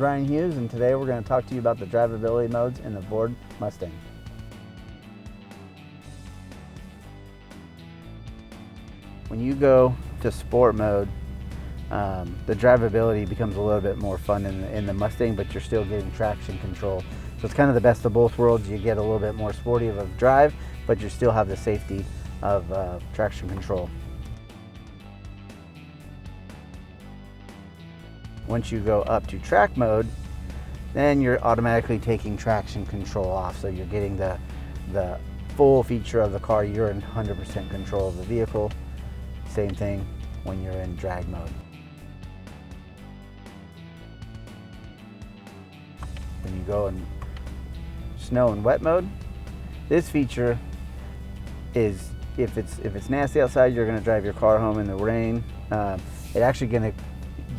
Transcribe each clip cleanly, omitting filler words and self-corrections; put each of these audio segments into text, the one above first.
Ryan Hughes, and today we're going to talk to you about the drivability modes in the Ford Mustang. When you go to sport mode, the drivability becomes a little bit more fun in the Mustang, but you're still getting traction control. So it's kind of the best of both worlds. You get a little bit more sporty of a drive, but you still have the safety of traction control. Once you go up to track mode, then you're automatically taking traction control off. So you're getting the full feature of the car. You're in 100% control of the vehicle. Same thing when you're in drag mode. When you go in snow and wet mode, this feature is if it's nasty outside, you're going to drive your car home in the rain. It's actually going to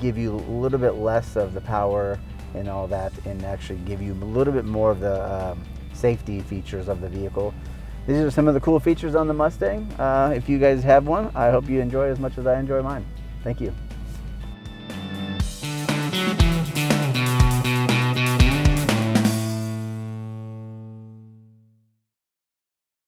give you a little bit less of the power and all that, and actually give you a little bit more of the safety features of the vehicle. These are some of the cool features on the Mustang. If you guys have one, I hope you enjoy as much as I enjoy mine. Thank you.